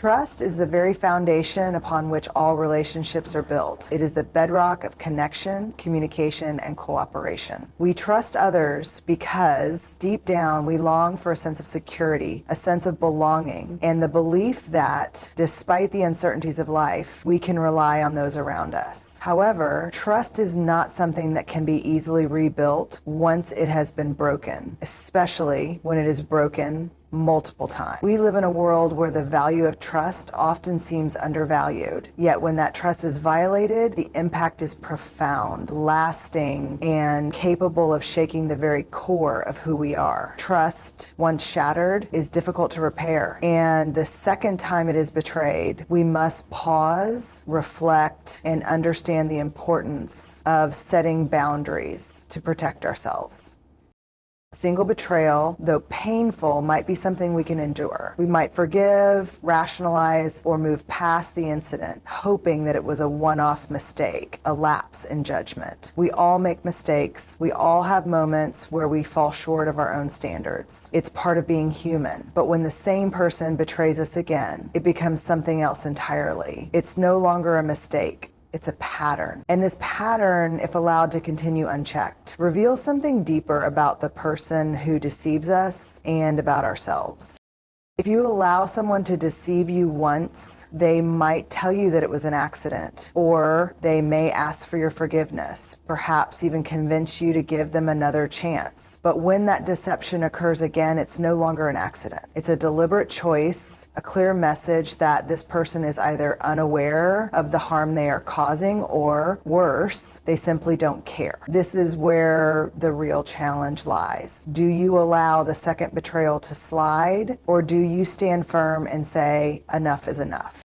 Trust is the very foundation upon which all relationships are built. It is the bedrock of connection, communication, and cooperation. We trust others because deep down we long for a sense of security, a sense of belonging, and the belief that despite the uncertainties of life, we can rely on those around us. However, trust is not something that can be easily rebuilt once it has been broken, especially when it is broken multiple times. We live in a world where the value of trust often seems undervalued. Yet when that trust is violated, the impact is profound, lasting, and capable of shaking the very core of who we are. Trust, once shattered, is difficult to repair. And the second time it is betrayed, we must pause, reflect, and understand the importance of setting boundaries to protect ourselves. Single betrayal, though painful, might be something we can endure. We might forgive, rationalize, or move past the incident, hoping that it was a one-off mistake, a lapse in judgment. We all make mistakes. We all have moments where we fall short of our own standards. It's part of being human. But when the same person betrays us again, it becomes something else entirely. It's no longer a mistake. It's a pattern. And this pattern, if allowed to continue unchecked, reveals something deeper about the person who deceives us and about ourselves. If you allow someone to deceive you once, they might tell you that it was an accident, or they may ask for your forgiveness, perhaps even convince you to give them another chance. But when that deception occurs again, it's no longer an accident. It's a deliberate choice, a clear message that this person is either unaware of the harm they are causing, or worse, they simply don't care. This is where the real challenge lies. Do you allow the second betrayal to slide, or do you stand firm and say, enough is enough?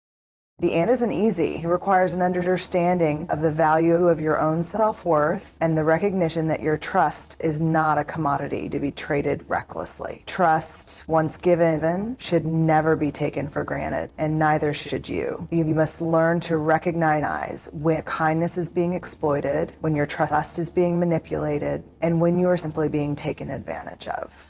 The end isn't easy. It requires an understanding of the value of your own self-worth and the recognition that your trust is not a commodity to be traded recklessly. Trust, once given, should never be taken for granted, and neither should you. You must learn to recognize when kindness is being exploited, when your trust is being manipulated, and when you are simply being taken advantage of.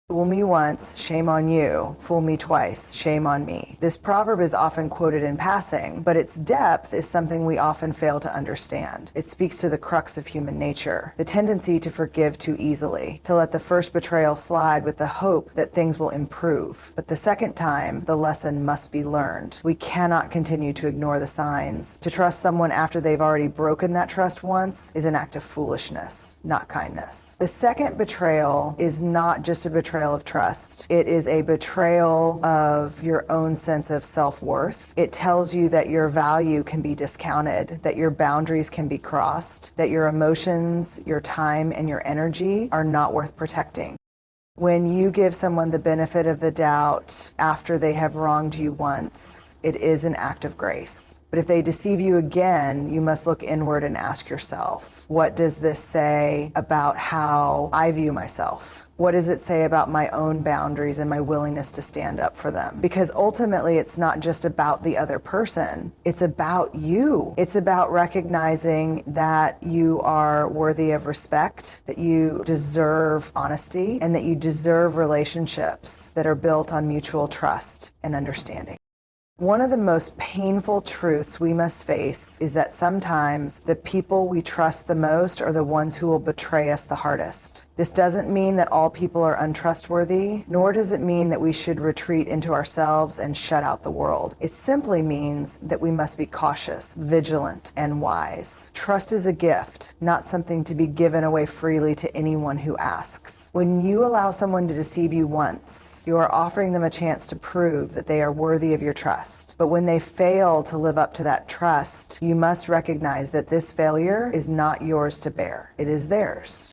Fool me once, shame on you. Fool me twice, shame on me. This proverb is often quoted in passing, but its depth is something we often fail to understand. It speaks to the crux of human nature, the tendency to forgive too easily, to let the first betrayal slide with the hope that things will improve. But the second time, the lesson must be learned. We cannot continue to ignore the signs. To trust someone after they've already broken that trust once is an act of foolishness, not kindness. The second betrayal is not just a betrayal of trust. It is a betrayal of your own sense of self-worth. It tells you that your value can be discounted, that your boundaries can be crossed, that your emotions, your time, and your energy are not worth protecting. When you give someone the benefit of the doubt after they have wronged you once, it is an act of grace. But if they deceive you again, you must look inward and ask yourself, what does this say about how I view myself? What does it say about my own boundaries and my willingness to stand up for them? Because ultimately, it's not just about the other person. It's about you. It's about recognizing that you are worthy of respect, that you deserve honesty, and that you deserve relationships that are built on mutual trust and understanding. One of the most painful truths we must face is that sometimes the people we trust the most are the ones who will betray us the hardest. This doesn't mean that all people are untrustworthy, nor does it mean that we should retreat into ourselves and shut out the world. It simply means that we must be cautious, vigilant, and wise. Trust is a gift, not something to be given away freely to anyone who asks. When you allow someone to deceive you once, you are offering them a chance to prove that they are worthy of your trust. But when they fail to live up to that trust, you must recognize that this failure is not yours to bear. It is theirs.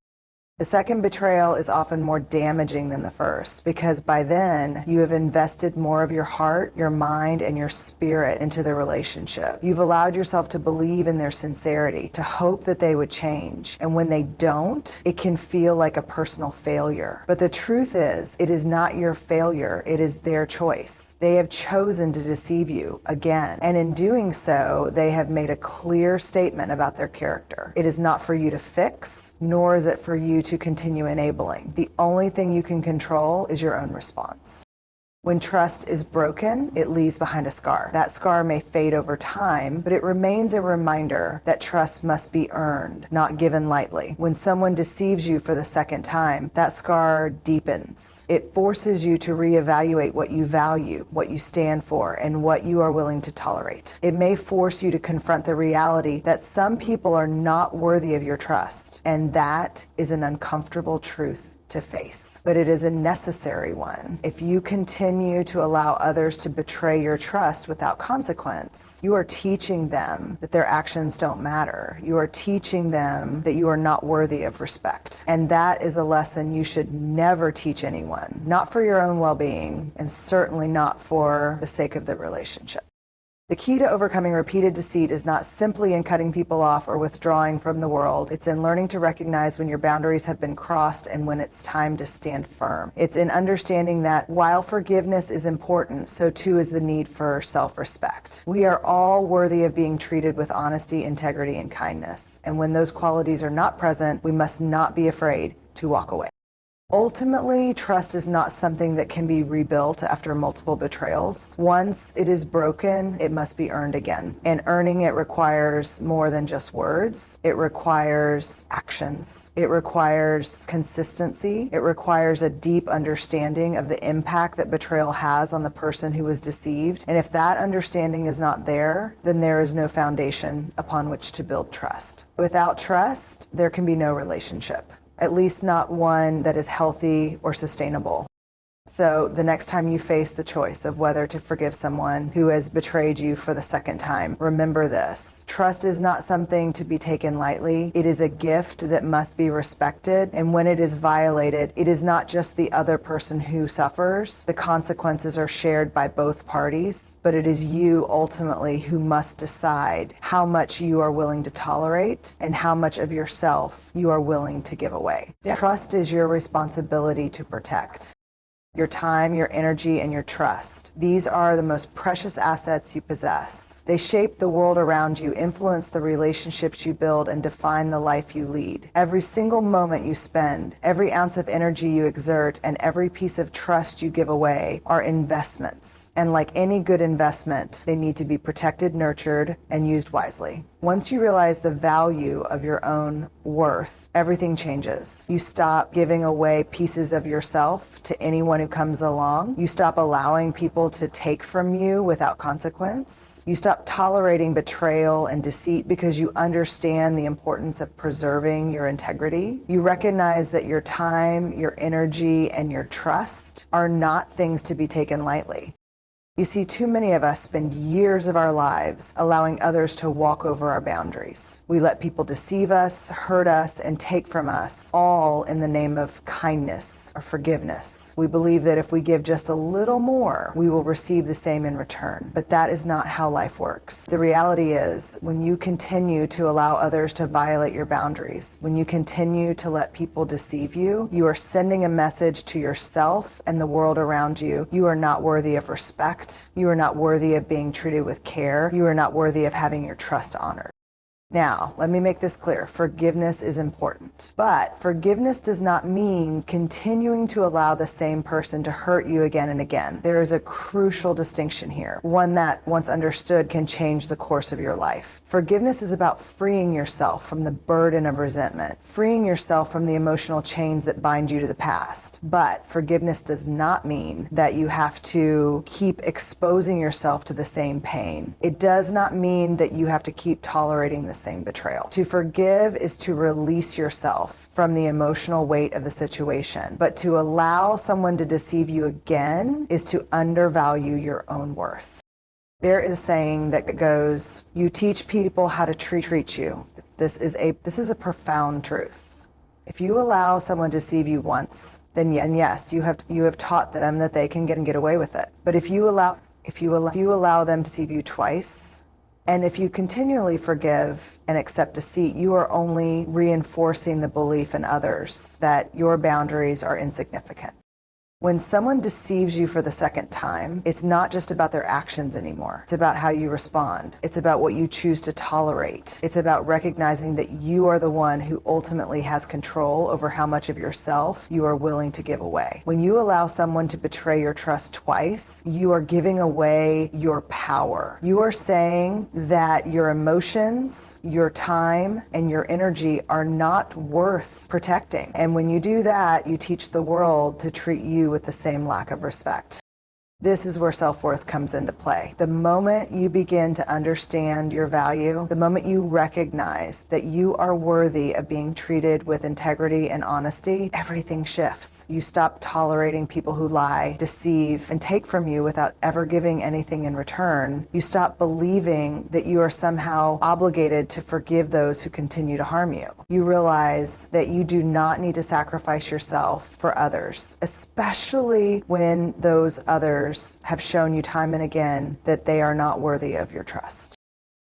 The second betrayal is often more damaging than the first, because by then you have invested more of your heart, your mind, and your spirit into the relationship. You've allowed yourself to believe in their sincerity, to hope that they would change. And when they don't, it can feel like a personal failure. But the truth is, it is not your failure, it is their choice. They have chosen to deceive you again. And in doing so, they have made a clear statement about their character. It is not for you to fix, nor is it for you to continue enabling. The only thing you can control is your own response. When trust is broken, it leaves behind a scar. That scar may fade over time, but it remains a reminder that trust must be earned, not given lightly. When someone deceives you for the second time, that scar deepens. It forces you to reevaluate what you value, what you stand for, and what you are willing to tolerate. It may force you to confront the reality that some people are not worthy of your trust, and that is an uncomfortable truth to face, but it is a necessary one. If you continue to allow others to betray your trust without consequence, you are teaching them that their actions don't matter. You are teaching them that you are not worthy of respect. And that is a lesson you should never teach anyone, not for your own well-being, and certainly not for the sake of the relationship. The key to overcoming repeated deceit is not simply in cutting people off or withdrawing from the world. It's in learning to recognize when your boundaries have been crossed and when it's time to stand firm. It's in understanding that while forgiveness is important, so too is the need for self-respect. We are all worthy of being treated with honesty, integrity, and kindness. And when those qualities are not present, we must not be afraid to walk away. Ultimately, trust is not something that can be rebuilt after multiple betrayals. Once it is broken, it must be earned again. And earning it requires more than just words. It requires actions. It requires consistency. It requires a deep understanding of the impact that betrayal has on the person who was deceived. And if that understanding is not there, then there is no foundation upon which to build trust. Without trust, there can be no relationship. At least not one that is healthy or sustainable. So the next time you face the choice of whether to forgive someone who has betrayed you for the second time, remember this. Trust is not something to be taken lightly. It is a gift that must be respected. And when it is violated, it is not just the other person who suffers. The consequences are shared by both parties, but it is you ultimately who must decide how much you are willing to tolerate and how much of yourself you are willing to give away. Yeah. Trust is your responsibility to protect. Your time, your energy, and your trust. These are the most precious assets you possess. They shape the world around you, influence the relationships you build, and define the life you lead. Every single moment you spend, every ounce of energy you exert, and every piece of trust you give away are investments. And like any good investment, they need to be protected, nurtured, and used wisely. Once you realize the value of your own worth, everything changes. You stop giving away pieces of yourself to anyone who comes along. You stop allowing people to take from you without consequence. You stop tolerating betrayal and deceit because you understand the importance of preserving your integrity. You recognize that your time, your energy, and your trust are not things to be taken lightly. You see, too many of us spend years of our lives allowing others to walk over our boundaries. We let people deceive us, hurt us, and take from us, all in the name of kindness or forgiveness. We believe that if we give just a little more, we will receive the same in return. But that is not how life works. The reality is, when you continue to allow others to violate your boundaries, when you continue to let people deceive you, you are sending a message to yourself and the world around you. You are not worthy of respect. You are not worthy of being treated with care. You are not worthy of having your trust honored. Now, let me make this clear. Forgiveness is important, but forgiveness does not mean continuing to allow the same person to hurt you again and again. There is a crucial distinction here, one that, once understood, can change the course of your life. Forgiveness is about freeing yourself from the burden of resentment, freeing yourself from the emotional chains that bind you to the past. But forgiveness does not mean that you have to keep exposing yourself to the same pain. It does not mean that you have to keep tolerating the same betrayal. To forgive is to release yourself from the emotional weight of the situation, but to allow someone to deceive you again is to undervalue your own worth. There is a saying that goes, you teach people how to treat you. This is a profound truth. If you allow someone to deceive you once, then yes, you have taught them that they can get away with it. But if you allow them to deceive you twice, and if you continually forgive and accept deceit, you are only reinforcing the belief in others that your boundaries are insignificant. When someone deceives you for the second time, it's not just about their actions anymore. It's about how you respond. It's about what you choose to tolerate. It's about recognizing that you are the one who ultimately has control over how much of yourself you are willing to give away. When you allow someone to betray your trust twice, you are giving away your power. You are saying that your emotions, your time, and your energy are not worth protecting. And when you do that, you teach the world to treat you with the same lack of respect. This is where self-worth comes into play. The moment you begin to understand your value, the moment you recognize that you are worthy of being treated with integrity and honesty, everything shifts. You stop tolerating people who lie, deceive, and take from you without ever giving anything in return. You stop believing that you are somehow obligated to forgive those who continue to harm you. You realize that you do not need to sacrifice yourself for others, especially when those others have shown you time and again that they are not worthy of your trust.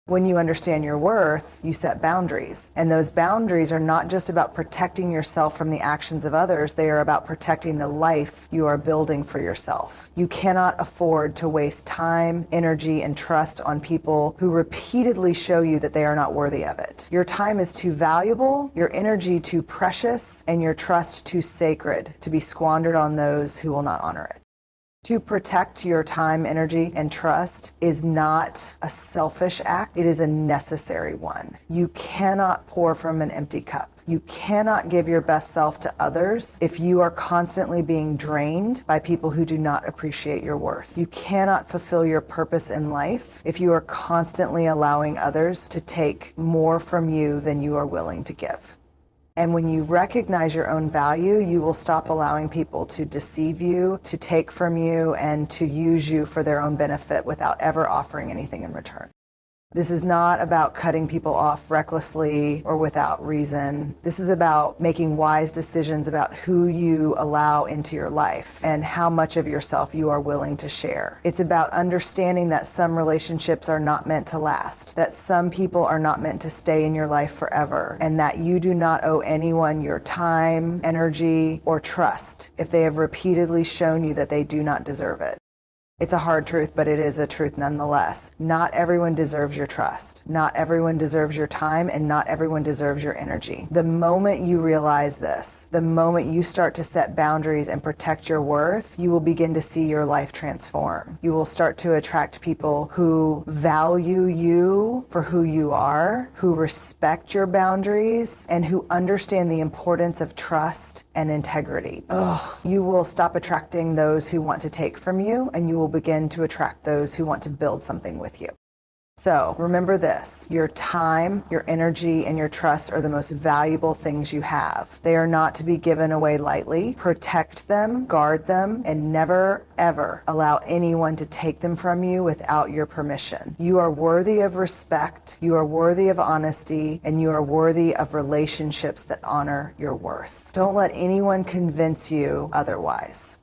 When you understand your worth, you set boundaries. And those boundaries are not just about protecting yourself from the actions of others, they are about protecting the life you are building for yourself. You cannot afford to waste time, energy, and trust on people who repeatedly show you that they are not worthy of it. Your time is too valuable, your energy too precious, and your trust too sacred to be squandered on those who will not honor it. To protect your time, energy, and trust is not a selfish act. It is a necessary one. You cannot pour from an empty cup. You cannot give your best self to others if you are constantly being drained by people who do not appreciate your worth. You cannot fulfill your purpose in life if you are constantly allowing others to take more from you than you are willing to give. And when you recognize your own value, you will stop allowing people to deceive you, to take from you, and to use you for their own benefit without ever offering anything in return. This is not about cutting people off recklessly or without reason. This is about making wise decisions about who you allow into your life and how much of yourself you are willing to share. It's about understanding that some relationships are not meant to last, that some people are not meant to stay in your life forever, and that you do not owe anyone your time, energy, or trust if they have repeatedly shown you that they do not deserve it. It's a hard truth, but it is a truth nonetheless. Not everyone deserves your trust. Not everyone deserves your time, and not everyone deserves your energy. The moment you realize this, the moment you start to set boundaries and protect your worth, you will begin to see your life transform. You will start to attract people who value you for who you are, who respect your boundaries, and who understand the importance of trust and integrity. You will stop attracting those who want to take from you, and you will begin to attract those who want to build something with you. So remember this, your time, your energy, and your trust are the most valuable things you have. They are not to be given away lightly. Protect them, guard them, and never, ever allow anyone to take them from you without your permission. You are worthy of respect, you are worthy of honesty, and you are worthy of relationships that honor your worth. Don't let anyone convince you otherwise.